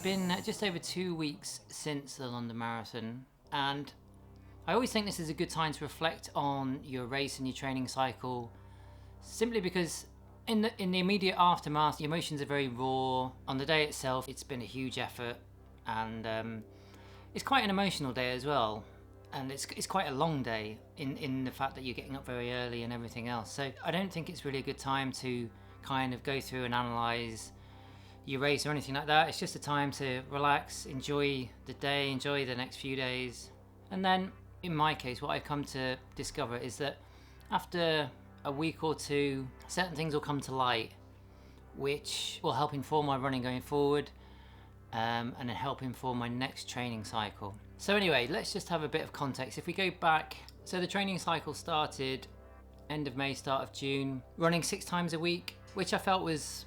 been just over 2 weeks since the London Marathon, and I always think this is a good time to reflect on your race and your training cycle, simply because in the immediate aftermath, the emotions are very raw. On the day itself, it's been a huge effort, and it's quite an emotional day as well. And it's quite a long day in the fact that you're getting up very early and everything else. So I don't think it's really a good time to kind of go through and analyse your race or anything like that. It's just a time to relax, enjoy the day, enjoy the next few days. And then in my case, what I've come to discover is that after a week or two, certain things will come to light which will help inform my running going forward, and then help inform my next training cycle. So anyway, let's just have a bit of context. If we go back, so the training cycle started end of May, start of June, running 6 times a week, which I felt was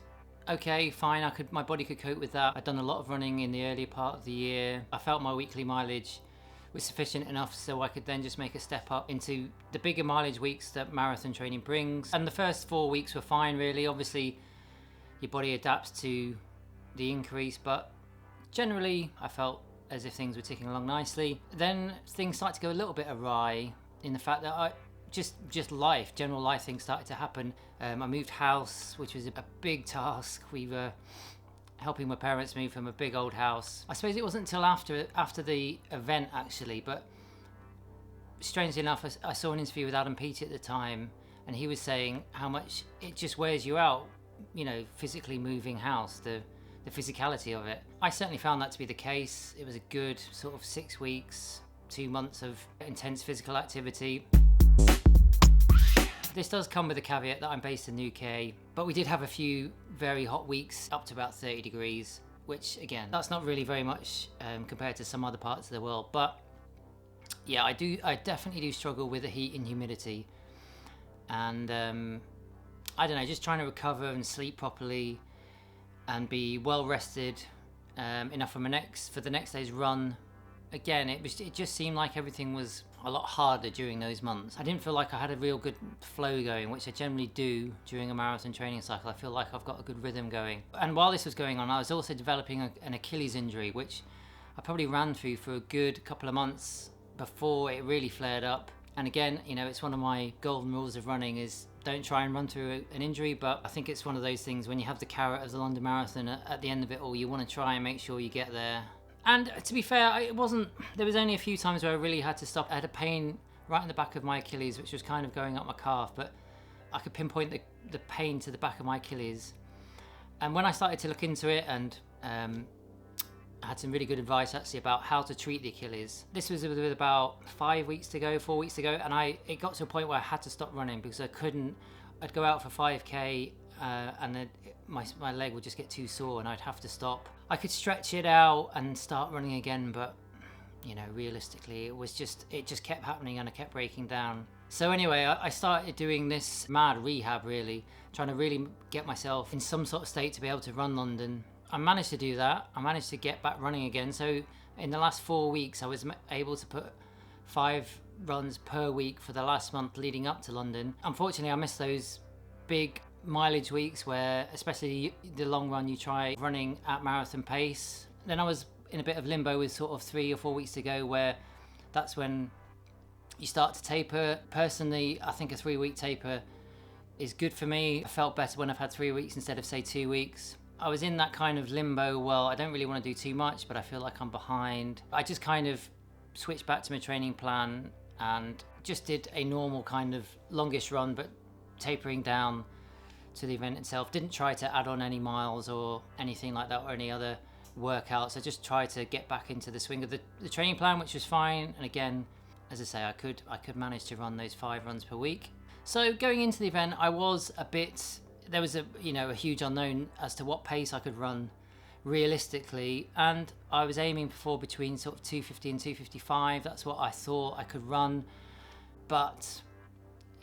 okay, fine. My body could cope with that. I'd done a lot of running in the earlier part of the year. I felt my weekly mileage was sufficient enough so I could then just make a step up into the bigger mileage weeks that marathon training brings. And the first 4 weeks were fine, really. Obviously, your body adapts to the increase, but generally I felt as if things were ticking along nicely. Then things started to go a little bit awry in the fact that general life things started to happen. I moved house, which was a big task. We were helping my parents move from a big old house. I suppose it wasn't until after the event actually, but strangely enough, I saw an interview with Adam Peaty at the time, and he was saying how much it just wears you out, physically moving house, the physicality of it. I certainly found that to be the case. It was a good sort of 6 weeks, 2 months of intense physical activity. This does come with a caveat that I'm based in the UK, but we did have a few very hot weeks up to about 30 degrees, which again, that's not really very much compared to some other parts of the world. But yeah, I definitely do struggle with the heat and humidity. And I don't know, just trying to recover and sleep properly and be well rested enough for the next day's run. Again, it just seemed like everything was a lot harder during those months. I didn't feel like I had a real good flow going, which I generally do during a marathon training cycle. I feel like I've got a good rhythm going. And while this was going on, I was also developing an Achilles injury, which I probably ran through for a good couple of months before it really flared up. And again, it's one of my golden rules of running is don't try and run through an injury, but I think it's one of those things when you have the carrot of the London Marathon at the end of it all, you want to try and make sure you get there. And to be fair, there was only a few times where I really had to stop. I had a pain right in the back of my Achilles, which was kind of going up my calf, but I could pinpoint the pain to the back of my Achilles. And when I started to look into it, and I had some really good advice actually about how to treat the Achilles. This was with about 4 weeks to go, and it got to a point where I had to stop running because I'd go out for 5k, and then my leg would just get too sore and I'd have to stop. I could stretch it out and start running again, but realistically it just kept happening and I kept breaking down. So anyway, I started doing this mad rehab, really trying to really get myself in some sort of state to be able to run London. I managed to do that. I managed to get back running again. So in the last 4 weeks I was able to put 5 runs per week for the last month leading up to London. Unfortunately, I missed those big mileage weeks where, especially the long run, you try running at marathon pace. Then I was in a bit of limbo with sort of 3 or 4 weeks to go, where that's when you start to taper. Personally, I think a 3-week taper is good for me. I felt better when I've had 3 weeks instead of, say, 2 weeks. I was in that kind of limbo. Well, I don't really want to do too much, but I feel like I'm behind. I just kind of switched back to my training plan and just did a normal kind of longish run, but tapering down to the event itself. Didn't try to add on any miles or anything like that or any other workouts. I just tried to get back into the swing of the training plan, which was fine. And again, as I say, I could manage to run those 5 runs per week. So going into the event, there was a huge unknown as to what pace I could run realistically, and I was aiming for between sort of 250 and 255. That's what I thought I could run, but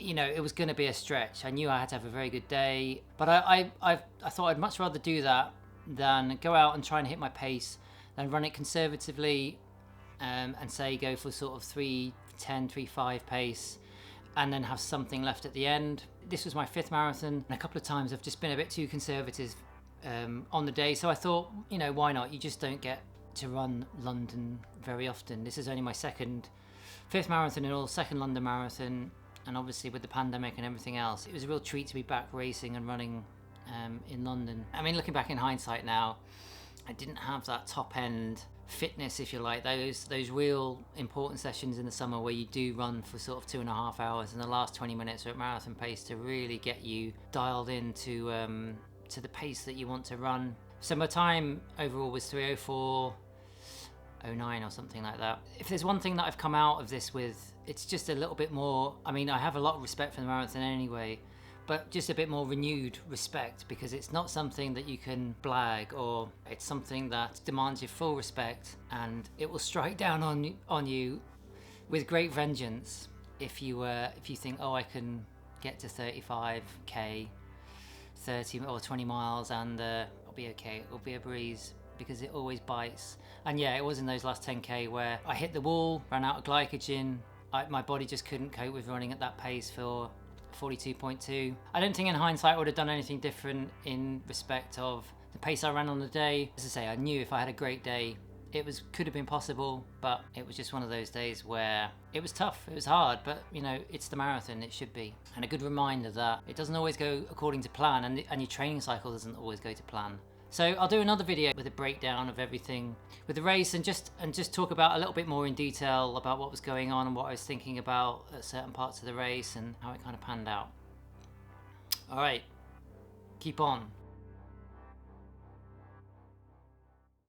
it was going to be a stretch. I knew I had to have a very good day, but I thought I'd much rather do that than go out and try and hit my pace, than run it conservatively, and say go for sort of 3:10, 3:05 pace, and then have something left at the end. This was my 5th marathon, and a couple of times I've just been a bit too conservative on the day. So I thought, you know, why not? You just don't get to run London very often. This is only my fifth marathon in all, second London marathon, and obviously with the pandemic and everything else, it was a real treat to be back racing and running in London. I mean, looking back in hindsight now, I didn't have that top end fitness, if you like, those real important sessions in the summer where you do run for sort of 2.5 hours, and the last 20 minutes are at marathon pace to really get you dialed into to the pace that you want to run. So my time overall was 3:04.09 or something like that. If there's one thing that I've come out of this with, it's just a little bit more, I mean, I have a lot of respect for the marathon anyway, but just a bit more renewed respect, because it's not something that you can blag, or it's something that demands your full respect, and it will strike down on you with great vengeance if you think, oh, I can get to 35k, 30 or 20 miles and I'll be okay, it'll be a breeze, because it always bites. And yeah, it was in those last 10k where I hit the wall, ran out of glycogen, my body just couldn't cope with running at that pace for 42.2. I don't think in hindsight I would have done anything different in respect of the pace I ran on the day. As I say, I knew if I had a great day, could have been possible, but it was just one of those days where it was tough, it was hard, but you know, it's the marathon, it should be. And a good reminder that it doesn't always go according to plan, and your training cycle doesn't always go to plan. So I'll do another video with a breakdown of everything with the race, and just talk about a little bit more in detail about what was going on and what I was thinking about at certain parts of the race and how it kind of panned out. All right, keep on.